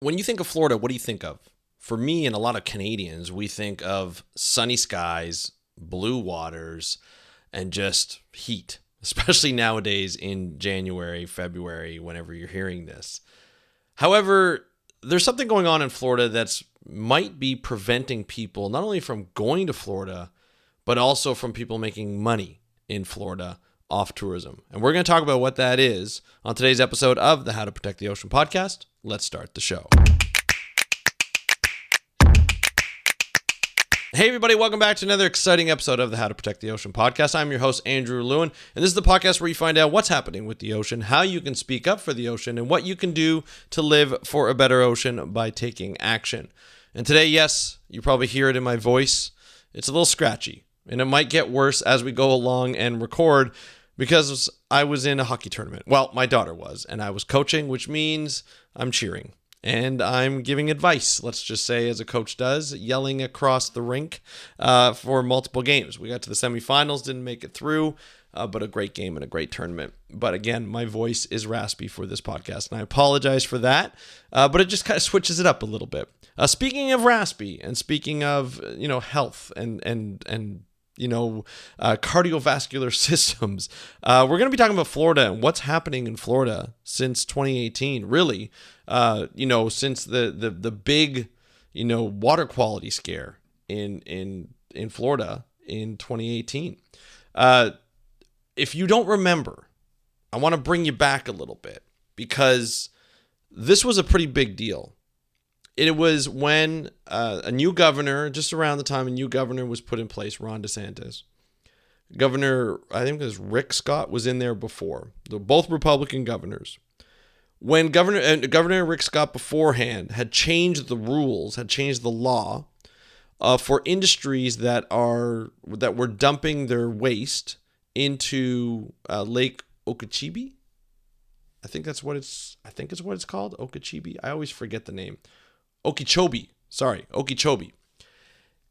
When you think of Florida, what do you think of? For me and a lot of Canadians, we think of sunny skies, blue waters, and just heat, especially nowadays in January, February, whenever you're hearing this. However, there's something going on in Florida that's might be preventing people not only from going to Florida, but also from people making money in Florida off tourism. And we're going to talk about what that is on today's episode of the How to Protect the Ocean podcast. Let's start the show. Hey everybody, welcome back to another exciting episode of the How to Protect the Ocean podcast. I'm your host, Andrew Luen, and this is the podcast where you find out what's happening with the ocean, how you can speak up for the ocean, and what you can do to live for a better ocean by taking action. And today, yes, you probably hear it in my voice. It's a little scratchy, and it might get worse as we go along and record because I was in a hockey tournament. Well, my daughter was, and I was coaching, which means I'm cheering. And I'm giving advice, let's just say, as a coach does, yelling across the rink for multiple games. We got to the semifinals, didn't make it through, but a great game and a great tournament. But again, my voice is raspy for this podcast, and I apologize for that, but it just kind of switches it up a little bit. Speaking of raspy, and speaking of, health and cardiovascular systems. We're going to be talking about Florida and what's happening in Florida since 2018, really, since the big, water quality scare in Florida in 2018. If you don't remember, I want to bring you back a little bit because this was a pretty big deal. It was when a new governor, just around the time a new governor was put in place, Ron DeSantis. Governor, I think it was Rick Scott, was in there before. They're both Republican governors. When Governor Rick Scott beforehand had changed the rules, had changed the law for industries that were dumping their waste into Lake Okeechobee. I think it's what it's called, Okeechobee. I always forget the name. Okeechobee.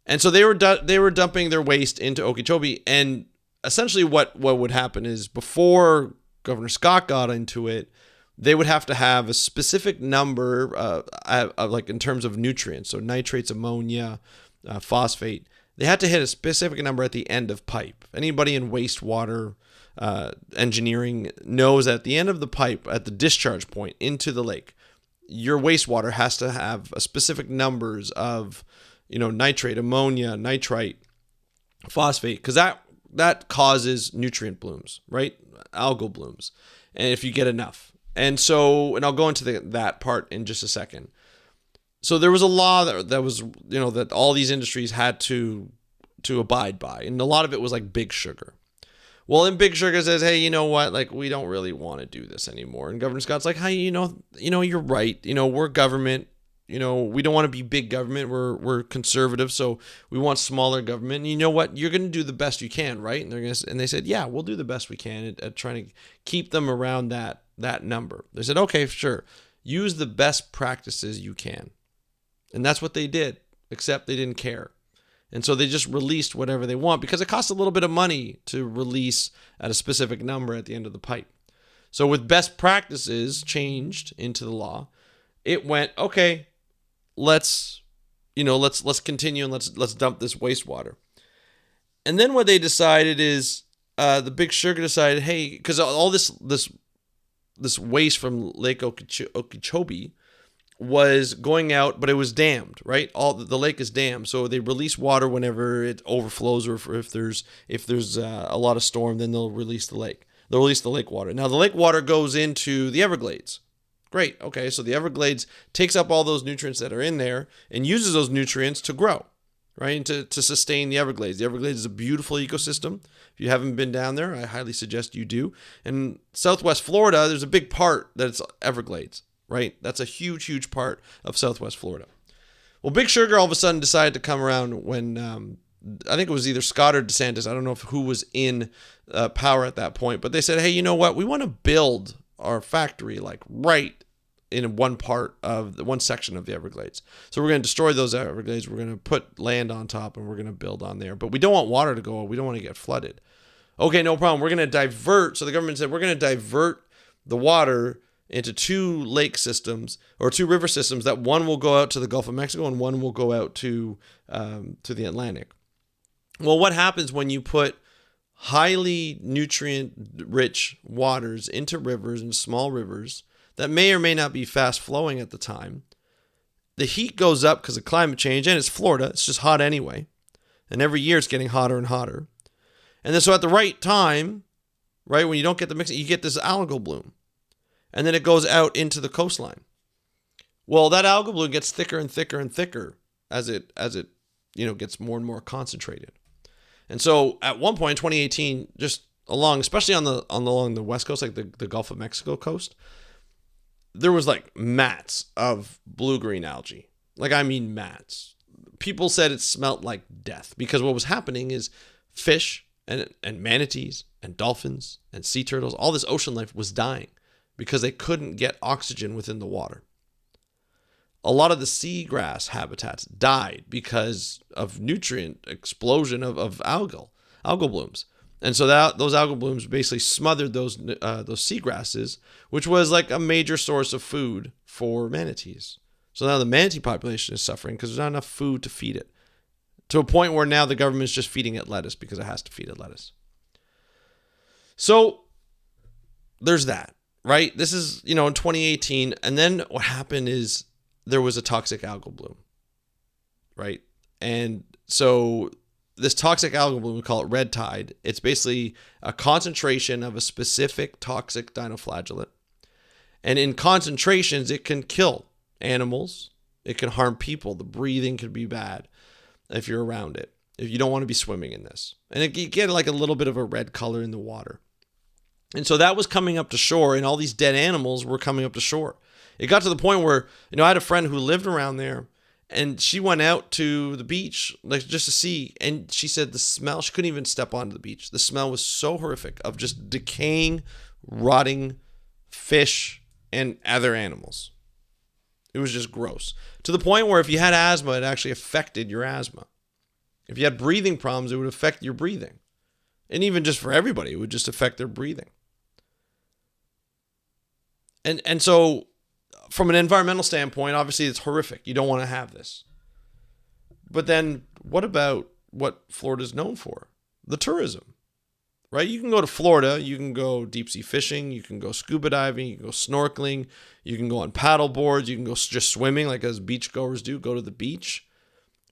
And so they were dumping their waste into Okeechobee, and essentially what would happen is before Governor Scott got into it, they would have to have a specific number, like in terms of nutrients, so nitrates, ammonia, phosphate. They had to hit a specific number at the end of pipe. Anybody in wastewater engineering knows that at the end of the pipe, at the discharge point into the lake, your wastewater has to have a specific numbers of, nitrate, ammonia, nitrite, phosphate, because that causes nutrient blooms, right? Algal blooms, and if you get enough. And I'll go into that part in just a second. So there was a law that was, that all these industries had to abide by, and a lot of it was like Big Sugar. Well, then Big Sugar says, hey, you know what? Like, we don't really want to do this anymore. And Governor Scott's like, hey, you're right. We're government. We don't want to be big government. We're conservative, so we want smaller government. And you know what? You're going to do the best you can, right? And they said, yeah, we'll do the best we can at trying to keep them around that number. They said, okay, sure. Use the best practices you can. And that's what they did, except they didn't care. And so they just released whatever they want because it costs a little bit of money to release at a specific number at the end of the pipe. So with best practices changed into the law, it went, okay, let's continue and let's dump this wastewater. And then what they decided is the Big Sugar decided, hey, because all this waste from Lake Okeechobee was going out, but it was dammed, right? The lake is dammed, so they release water whenever it overflows, or if there's a lot of storm, then they'll release the lake. They'll release the lake water. Now the lake water goes into the Everglades. Great, okay, so the Everglades takes up all those nutrients that are in there and uses those nutrients to grow, right? And to sustain the Everglades. The Everglades is a beautiful ecosystem. If you haven't been down there, I highly suggest you do. And Southwest Florida, there's a big part that it's Everglades. Right? That's a huge, huge part of Southwest Florida. Well, Big Sugar all of a sudden decided to come around when I think it was either Scott or DeSantis. I don't know who was in power at that point, but they said, hey, you know what? We want to build our factory like right in one section of the Everglades. So we're going to destroy those Everglades. We're going to put land on top and we're going to build on there. But we don't want water to go. We don't want to get flooded. Okay, no problem. We're going to divert. So the government said, we're going to divert the water into two lake systems or two river systems that one will go out to the Gulf of Mexico and one will go out to the Atlantic. Well, what happens when you put highly nutrient-rich waters into rivers and small rivers that may or may not be fast flowing at the time? The heat goes up because of climate change, and it's Florida. It's just hot anyway. And every year it's getting hotter and hotter. And then so at the right time, right, when you don't get the mix, you get this algal bloom. And then it goes out into the coastline. Well, that algal bloom gets thicker and thicker and thicker as it gets more and more concentrated. And so at one point in 2018, just along, especially along the west coast, like the Gulf of Mexico coast, there was like mats of blue-green algae. Like, I mean mats. People said it smelled like death because what was happening is fish and manatees and dolphins and sea turtles, all this ocean life was dying because they couldn't get oxygen within the water. A lot of the seagrass habitats died because of nutrient explosion of algal blooms. And so those algal blooms basically smothered those seagrasses, which was like a major source of food for manatees. So now the manatee population is suffering because there's not enough food to feed it, to a point where now the government is just feeding it lettuce because it has to feed it lettuce. So there's that, right? This is, in 2018. And then what happened is there was a toxic algal bloom, right? And so this toxic algal bloom, we call it red tide. It's basically a concentration of a specific toxic dinoflagellate. And in concentrations, it can kill animals. It can harm people. The breathing could be bad if you're around it, if you don't want to be swimming in this. And you get like a little bit of a red color in the water. And so that was coming up to shore, and all these dead animals were coming up to shore. It got to the point where, I had a friend who lived around there, and she went out to the beach, like just to see, and she said the smell, she couldn't even step onto the beach. The smell was so horrific of just decaying, rotting fish and other animals. It was just gross. To the point where if you had asthma, it actually affected your asthma. If you had breathing problems, it would affect your breathing. And even just for everybody, it would just affect their breathing. And so from an environmental standpoint, obviously it's horrific. You don't want to have this. But then what about what Florida's known for? The tourism, right? You can go to Florida, you can go deep sea fishing, you can go scuba diving, you can go snorkeling, you can go on paddle boards, you can go just swimming like as beachgoers do, go to the beach,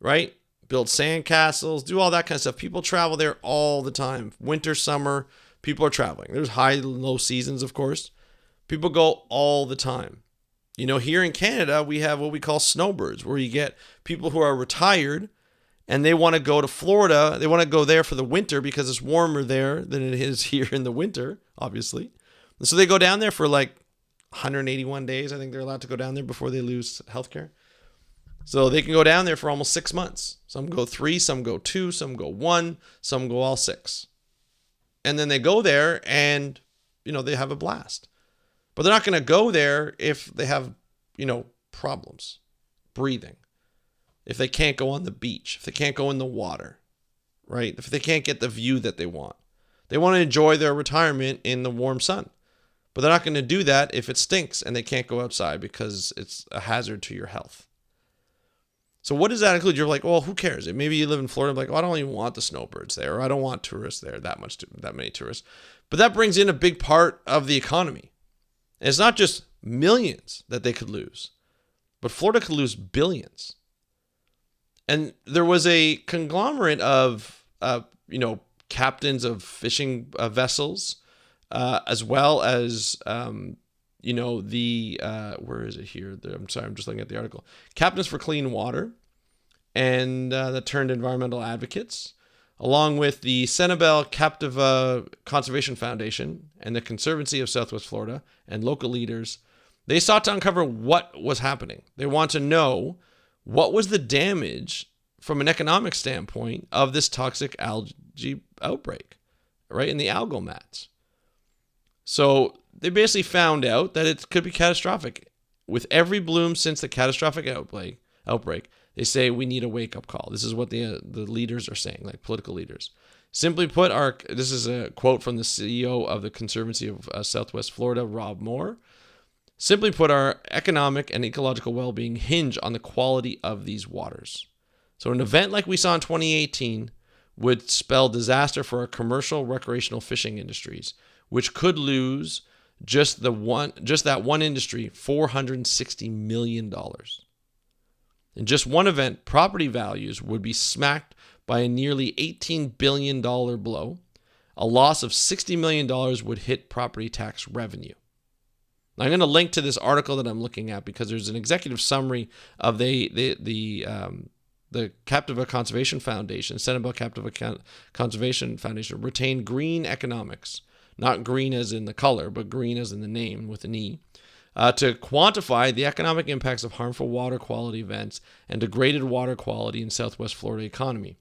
right? Build sand castles, do all that kind of stuff. People travel there all the time. Winter, summer, people are traveling. There's high and low seasons, of course. People go all the time. Here in Canada, we have what we call snowbirds, where you get people who are retired and they want to go to Florida. They want to go there for the winter because it's warmer there than it is here in the winter, obviously. And so they go down there for like 181 days. I think they're allowed to go down there before they lose healthcare. So they can go down there for almost 6 months. Some go 3, some go 2, some go 1, some go all 6. And then they go there and, they have a blast. But they're not going to go there if they have, problems breathing. If they can't go on the beach, if they can't go in the water, right? If they can't get the view that they want. They want to enjoy their retirement in the warm sun. But they're not going to do that if it stinks and they can't go outside because it's a hazard to your health. So what does that include? You're like, well, who cares? Maybe you live in Florida, like, I don't even want the snowbirds there, or I don't want tourists there, that many tourists. But that brings in a big part of the economy. And it's not just millions that they could lose, but Florida could lose billions. And there was a conglomerate of, captains of fishing vessels, as well as, where is it here? I'm sorry, I'm just looking at the article. Captains for Clean Water, and that turned environmental advocates, along with the Senabel Captiva Conservation Foundation and the Conservancy of Southwest Florida and local leaders. They sought to uncover what was happening. They want to know what was the damage from an economic standpoint of this toxic algae outbreak, right, in the algal mats. So they basically found out that it could be catastrophic. With every bloom since the catastrophic outbreak, they say we need a wake-up call. This is what the leaders are saying, like political leaders. Simply put, this is a quote from the CEO of the Conservancy of Southwest Florida, Rob Moore. Simply put, our economic and ecological well-being hinge on the quality of these waters. So an event like we saw in 2018 would spell disaster for our commercial recreational fishing industries, which could lose just that one industry $460 million. In just one event, property values would be smacked by a nearly $18 billion blow. A loss of $60 million would hit property tax revenue. I'm going to link to this article that I'm looking at because there's an executive summary of the Captiva Conservation Foundation, Senate Bill Captiva Conservation Foundation, retained green economics, not green as in the color, but green as in the name with an E, to quantify the economic impacts of harmful water quality events and degraded water quality in Southwest Florida economy.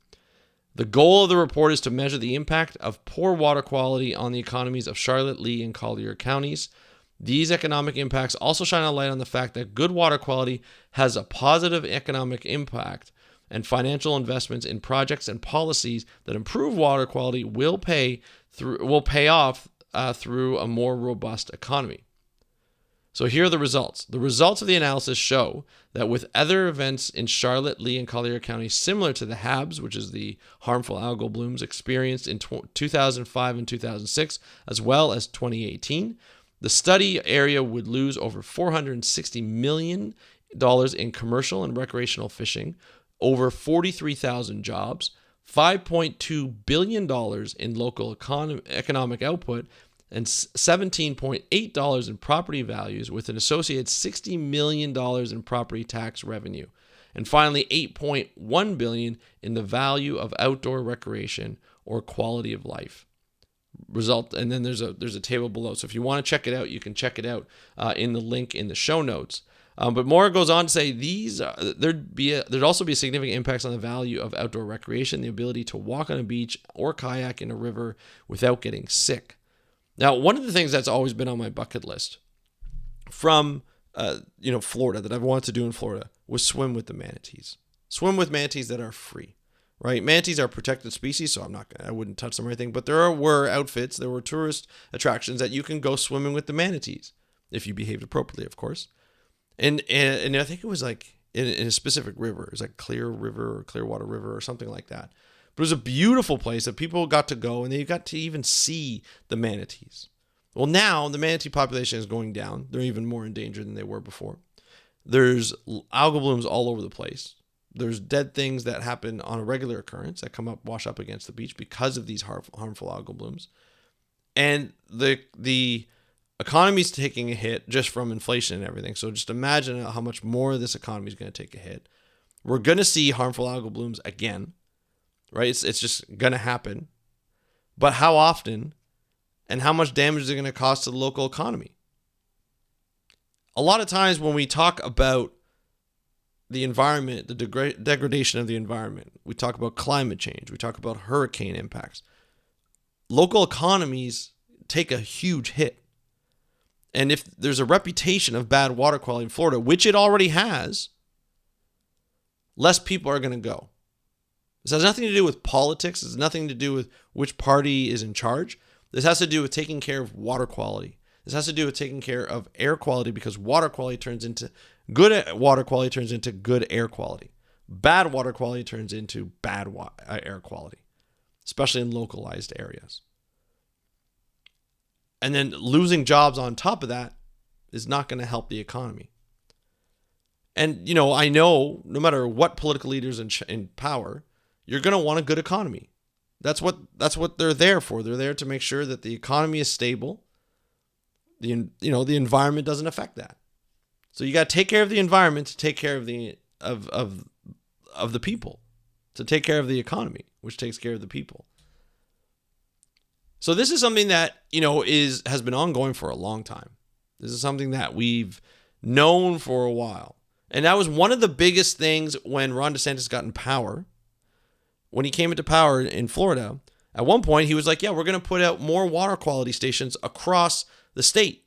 The goal of the report is to measure the impact of poor water quality on the economies of Charlotte, Lee, and Collier counties. These economic impacts also shine a light on the fact that good water quality has a positive economic impact, and financial investments in projects and policies that improve water quality will pay off through a more robust economy. So here are the results. The results of the analysis show that with other events in Charlotte, Lee, and Collier counties similar to the HABs, which is the harmful algal blooms experienced in 2005 and 2006, as well as 2018, the study area would lose over $460 million in commercial and recreational fishing, over 43,000 jobs, $5.2 billion in local economic output, and $17.8 in property values, with an associated $60 million in property tax revenue. And finally, $8.1 billion in the value of outdoor recreation or quality of life. And then there's a table below. So if you want to check it out, you can check it out in the link in the show notes. But Moore goes on to say there'd also be significant impacts on the value of outdoor recreation, the ability to walk on a beach or kayak in a river without getting sick. Now, one of the things that's always been on my bucket list from Florida that I've wanted to do in Florida was swim with the manatees. Swim with manatees that are free, right? Manatees are protected species, so I wouldn't touch them or anything. But there were tourist attractions that you can go swimming with the manatees if you behaved appropriately, of course. And I think it was like in a specific river. It was like Clear River or Clearwater River or something like that. But it was a beautiful place that people got to go, and they got to even see the manatees. Well, now the manatee population is going down. They're even more in danger than they were before. There's algal blooms all over the place. There's dead things that happen on a regular occurrence that wash up against the beach because of these harmful algal blooms. And the economy's taking a hit just from inflation and everything. So just imagine how much more this economy is going to take a hit. We're going to see harmful algal blooms again, right? It's just going to happen. But how often and how much damage is it going to cause to the local economy? A lot of times when we talk about the environment, the degradation of the environment, we talk about climate change, we talk about hurricane impacts. Local economies take a huge hit. And if there's a reputation of bad water quality in Florida, which it already has, less people are going to go. This has nothing to do with politics. It has nothing to do with which party is in charge. This has to do with taking care of water quality. This has to do with taking care of air quality, because good water quality turns into good air quality. Bad water quality turns into bad air quality, especially in localized areas. And then losing jobs on top of that is not going to help the economy. And, I know no matter what political leaders in power, you're going to want a good economy. That's what they're there for. They're there to make sure that the economy is stable. The environment doesn't affect that. So you got to take care of the environment to take care of the people, to take care of the economy, which takes care of the people. So this is something that, has been ongoing for a long time. This is something that we've known for a while. And that was one of the biggest things when Ron DeSantis got in power. When he came into power in Florida, at one point he was like, we're going to put out more water quality stations across the state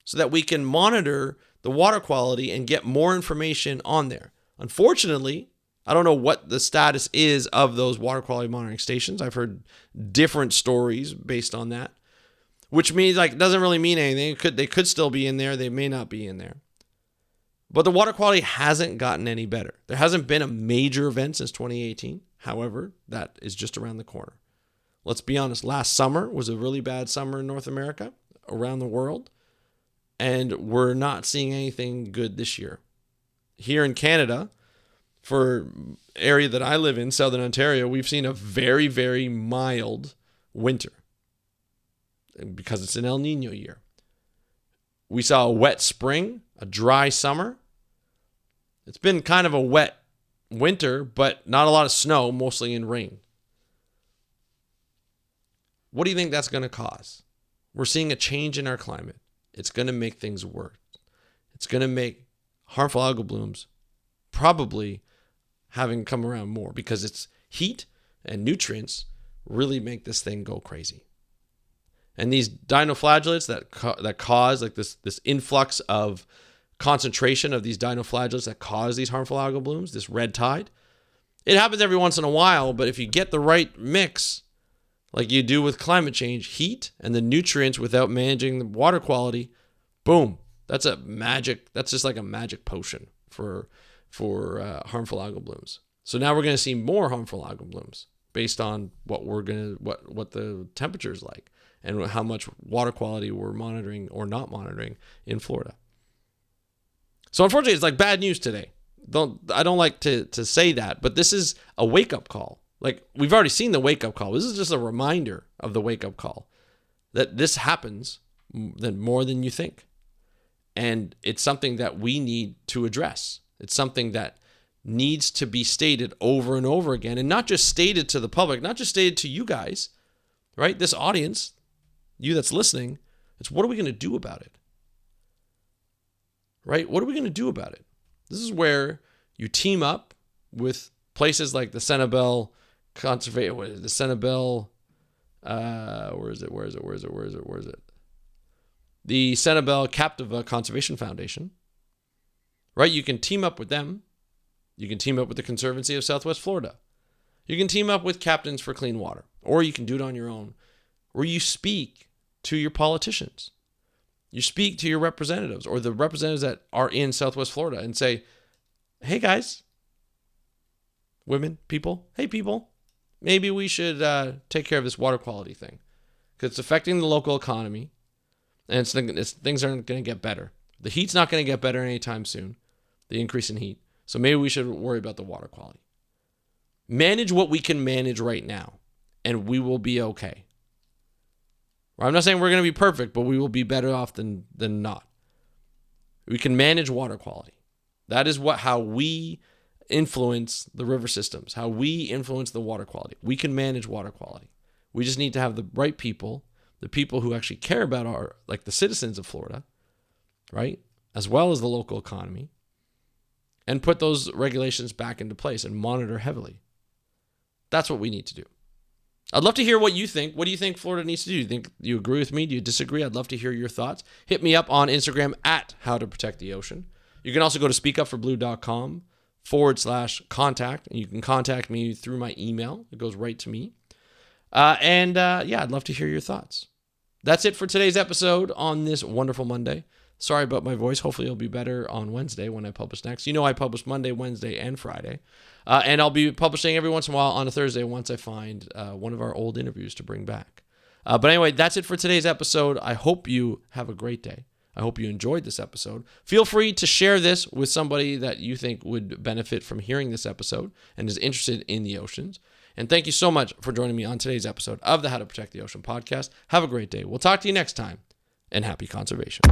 so that we can monitor the water quality and get more information on there. Unfortunately, I don't know what the status is of those water quality monitoring stations. I've heard different stories based on that. which means like doesn't really mean anything. They could still be in there. They may not be in there. But the water quality hasn't gotten any better. There hasn't been a major event since 2018. However, that is just around the corner. Let's be honest. Last summer was a really bad summer in North America, around the world. And we're not seeing anything good this year. Here in Canada, for area that I live in, Southern Ontario, we've seen a very, very mild winter because it's an El Nino year. We saw a wet spring, a dry summer. It's been kind of a wet winter, but not a lot of snow, mostly in rain. What do you think that's going to cause? We're seeing a change in our climate. It's going to make things worse. It's going to make harmful algal blooms probably having come around more because it's heat and nutrients really make this thing go crazy. And these dinoflagellates that cause like this influx of concentration of these dinoflagellates that cause these harmful algal blooms, this red tide, it happens every once in a while, but if you get the right mix, like you do with climate change, heat and the nutrients without managing the water quality, boom, that's just like a magic potion for harmful algal blooms. So now we're going to see more harmful algal blooms based on what the temperature is like and how much water quality we're monitoring or not monitoring in Florida. So unfortunately, it's like bad news today. I don't like to say that, but this is a wake-up call. Like, we've already seen the wake-up call. This is just a reminder of the wake-up call that this happens more than you think. And it's something that we need to address. It's something that needs to be stated over and over again, and not just stated to the public, not just stated to you guys, right? This audience, you that's listening, it's what are we going to do about it? Right? What are we going to do about it? This is where you team up with places like the Senabel Conservation, the Senabel, where is it? The Senabel Captiva Conservation Foundation, right? You can team up with them. You can team up with the Conservancy of Southwest Florida. You can team up with Captains for Clean Water, or you can do it on your own, where you speak to your politicians. You speak to your representatives or the representatives that are in Southwest Florida and say, hey guys, women, people, hey people, maybe we should take care of this water quality thing because it's affecting the local economy and things aren't going to get better. The heat's not going to get better anytime soon, the increase in heat. So maybe we should worry about the water quality. Manage what we can manage right now and we will be okay. I'm not saying we're going to be perfect, but we will be better off than not. We can manage water quality. That is how we influence the river systems, how we influence the water quality. We can manage water quality. We just need to have the right people, the people who actually care about the citizens of Florida, right? As well as the local economy, and put those regulations back into place and monitor heavily. That's what we need to do. I'd love to hear what you think. What do you think Florida needs to do? Do you agree with me? Do you disagree? I'd love to hear your thoughts. Hit me up on Instagram at How to Protect the Ocean. You can also go to speakupforblue.com/contact, and you can contact me through my email. It goes right to me. I'd love to hear your thoughts. That's it for today's episode on this wonderful Monday. Sorry about my voice. Hopefully it'll be better on Wednesday when I publish next. You know I publish Monday, Wednesday, and Friday. And I'll be publishing every once in a while on a Thursday once I find one of our old interviews to bring back. But anyway, that's it for today's episode. I hope you have a great day. I hope you enjoyed this episode. Feel free to share this with somebody that you think would benefit from hearing this episode and is interested in the oceans. And thank you so much for joining me on today's episode of the How to Protect the Ocean podcast. Have a great day. We'll talk to you next time, and happy conservation.